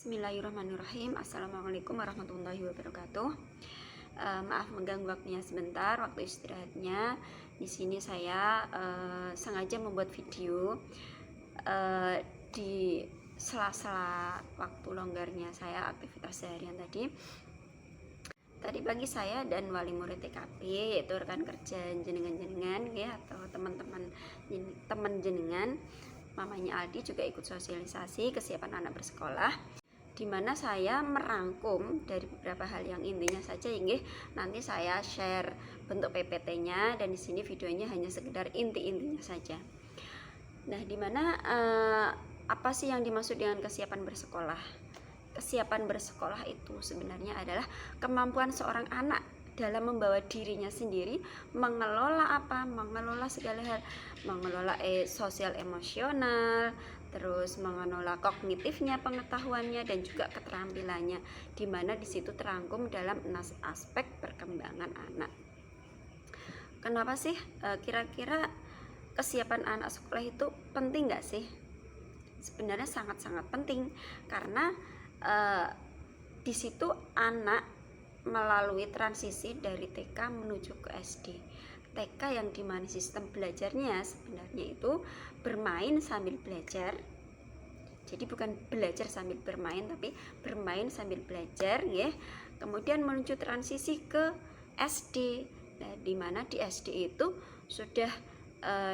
Bismillahirrahmanirrahim. Assalamualaikum warahmatullahi wabarakatuh. Maaf mengganggu waktunya sebentar, waktu istirahatnya. Di sini saya sengaja membuat video di sela-sela waktu longgarnya saya aktivitas seharian tadi. Tadi pagi saya dan wali murid TKP, yaitu rekan kerja jenengan-jenengan ya, atau teman-teman teman jenengan, mamanya Aldi, juga ikut sosialisasi kesiapan anak bersekolah, di mana saya merangkum dari beberapa hal yang intinya saja. Nanti saya share bentuk PPT-nya, dan di sini videonya hanya sekedar inti-intinya saja. Nah, di mana apa sih yang dimaksud dengan kesiapan bersekolah? Kesiapan bersekolah itu sebenarnya adalah kemampuan seorang anak dalam membawa dirinya sendiri, mengelola segala hal, mengelola sosial emosional, terus mengelola kognitifnya, pengetahuannya, dan juga keterampilannya, di mana di situ terangkum dalam 6 aspek perkembangan anak. Kenapa sih kira-kira kesiapan anak sekolah itu penting nggak sih? Sebenarnya sangat-sangat penting, karena di situ anak melalui transisi dari TK menuju ke SD. TK yang dimana sistem belajarnya sebenarnya itu bermain sambil belajar. Jadi bukan belajar sambil bermain, tapi bermain sambil belajar ya. Kemudian menuju transisi ke SD. Nah, dimana di SD itu sudah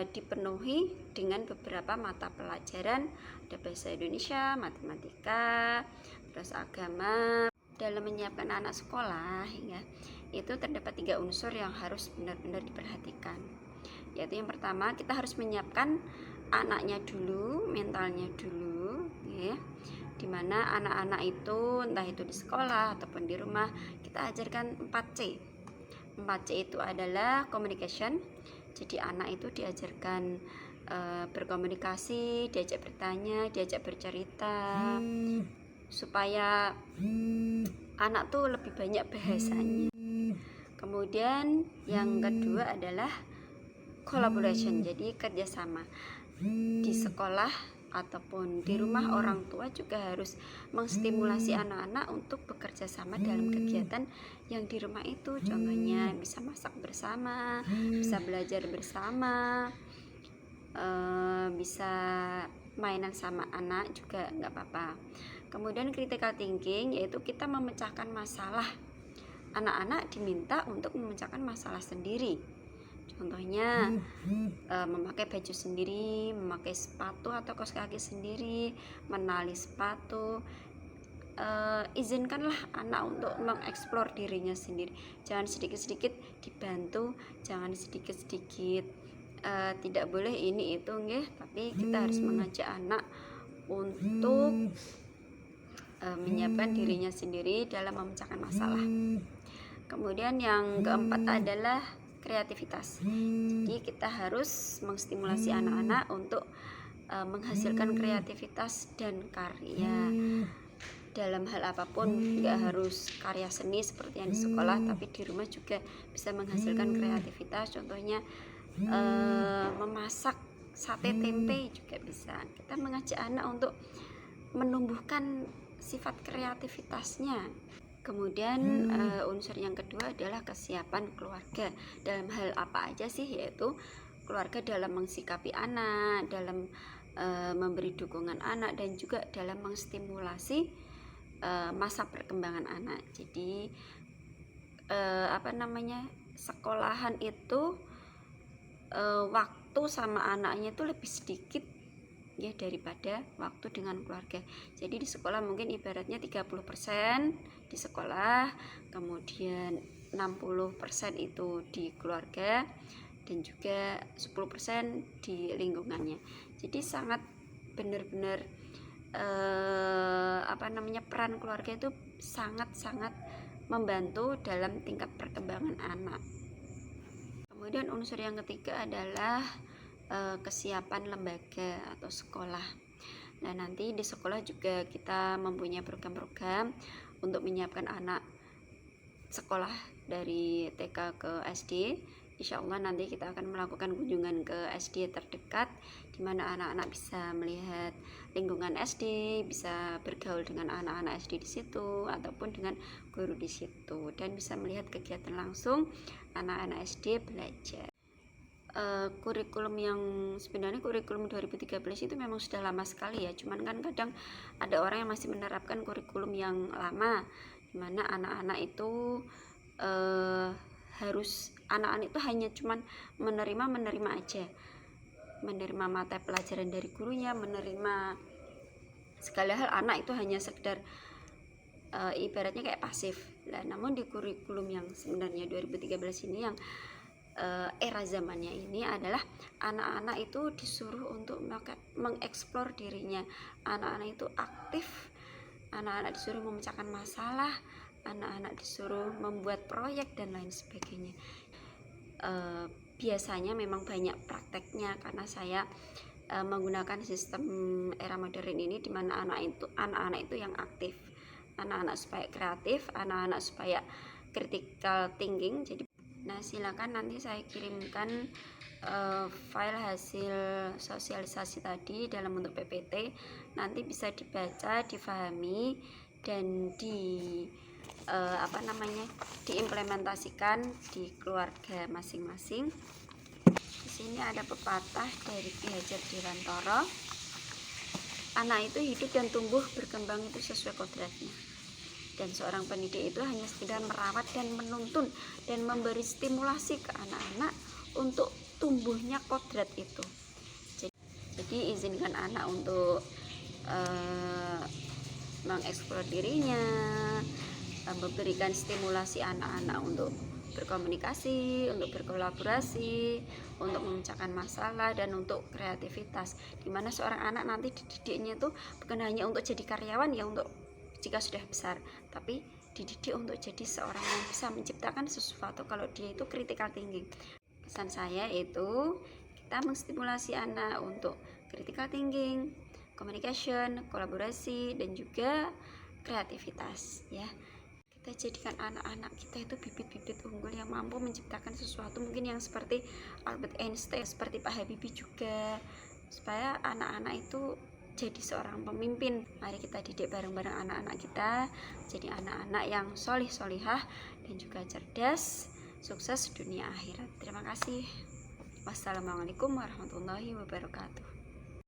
dipenuhi dengan beberapa mata pelajaran, ada bahasa Indonesia, matematika, terus agama. Dalam menyiapkan anak sekolah ya, itu terdapat 3 unsur yang harus benar-benar diperhatikan, yaitu yang pertama, kita harus menyiapkan anaknya dulu, mentalnya dulu ya, dimana anak-anak itu entah itu di sekolah ataupun di rumah kita ajarkan 4C. 4C itu adalah communication. Jadi anak itu diajarkan berkomunikasi, diajak bertanya, diajak bercerita, supaya anak tuh lebih banyak bahasanya. Kemudian yang kedua adalah collaboration, jadi kerjasama. Di sekolah ataupun di rumah, orang tua juga harus mengstimulasi anak-anak untuk bekerja sama dalam kegiatan yang di rumah itu. Contohnya bisa masak bersama, bisa belajar bersama, bisa mainan sama anak juga nggak apa-apa. Kemudian critical thinking, yaitu kita memecahkan masalah. Anak-anak diminta untuk memecahkan masalah sendiri. Contohnya memakai baju sendiri, memakai sepatu atau kaos kaki sendiri, menali sepatu. Izinkanlah anak untuk mengeksplor dirinya sendiri. Jangan sedikit-sedikit dibantu, jangan sedikit-sedikit tidak boleh ini itu nggih, tapi kita harus mengajak anak untuk menyiapkan dirinya sendiri dalam memecahkan masalah. Kemudian yang keempat adalah kreativitas. Jadi kita harus mengstimulasi anak-anak untuk menghasilkan kreativitas dan karya dalam hal apapun. Nggak harus karya seni seperti yang di sekolah, tapi di rumah juga bisa menghasilkan kreativitas. Contohnya memasak sate tempe juga bisa. Kita mengajak anak untuk menumbuhkan sifat kreativitasnya. Kemudian unsur yang kedua adalah kesiapan keluarga. Dalam hal apa aja sih? Yaitu keluarga dalam mengsikapi anak, dalam memberi dukungan anak, dan juga dalam mengstimulasi masa perkembangan anak. Jadi sekolahan itu waktu sama anaknya itu lebih sedikit ya daripada waktu dengan keluarga. Jadi di sekolah mungkin ibaratnya 30% di sekolah, kemudian 60% itu di keluarga, dan juga 10% di lingkungannya. Jadi sangat benar-benar peran keluarga itu sangat-sangat membantu dalam tingkat perkembangan anak. Kemudian unsur yang ketiga adalah kesiapan lembaga atau sekolah. Nah, nanti di sekolah juga kita mempunyai program-program untuk menyiapkan anak sekolah dari TK ke SD, insya Allah nanti kita akan melakukan kunjungan ke SD terdekat, di mana anak-anak bisa melihat lingkungan SD, bisa bergaul dengan anak-anak SD di situ ataupun dengan guru di situ, dan bisa melihat kegiatan langsung anak-anak SD belajar. Kurikulum yang sebenarnya kurikulum 2013 itu memang sudah lama sekali ya, cuman kan kadang ada orang yang masih menerapkan kurikulum yang lama, dimana anak-anak itu anak-anak itu hanya cuman menerima aja, menerima mata pelajaran dari gurunya, menerima segala hal. Anak itu hanya sekedar ibaratnya kayak pasif lah. Namun di kurikulum yang sebenarnya 2013 ini, yang era zamannya ini adalah anak-anak itu disuruh untuk mengeksplor dirinya. Anak-anak itu aktif, anak-anak disuruh memecahkan masalah, anak-anak disuruh membuat proyek dan lain sebagainya. Biasanya memang banyak prakteknya, karena saya menggunakan sistem era modern ini, di mana anak-anak itu yang aktif, anak-anak supaya kreatif, anak-anak supaya critical thinking. Jadi silakan nanti saya kirimkan file hasil sosialisasi tadi dalam bentuk PPT, nanti bisa dibaca, difahami, dan diimplementasikan di keluarga masing-masing. Di sini ada pepatah dari Ki Hajar Dewantara, anak itu hidup dan tumbuh berkembang itu sesuai kodratnya. Dan seorang pendidik itu hanya sekedar merawat dan menuntun dan memberi stimulasi ke anak-anak untuk tumbuhnya kodrat itu. Jadi izinkan anak untuk mengeksplor dirinya, memberikan stimulasi anak-anak untuk berkomunikasi, untuk berkolaborasi, untuk memecahkan masalah, dan untuk kreativitas. Dimana seorang anak nanti dididiknya itu bukan hanya untuk jadi karyawan ya, untuk jika sudah besar, tapi dididik untuk jadi seorang yang bisa menciptakan sesuatu kalau dia itu critical thinking. Pesan saya itu kita menstimulasi anak untuk critical thinking, communication, kolaborasi, dan juga kreativitas ya. Kita jadikan anak-anak kita itu bibit-bibit unggul yang mampu menciptakan sesuatu, mungkin yang seperti Albert Einstein, seperti Pak Habibie juga, supaya anak-anak itu jadi seorang pemimpin. Mari kita didik bareng-bareng anak-anak kita jadi anak-anak yang solih-solihah dan juga cerdas, sukses dunia akhirat. Terima kasih. Wassalamualaikum warahmatullahi wabarakatuh.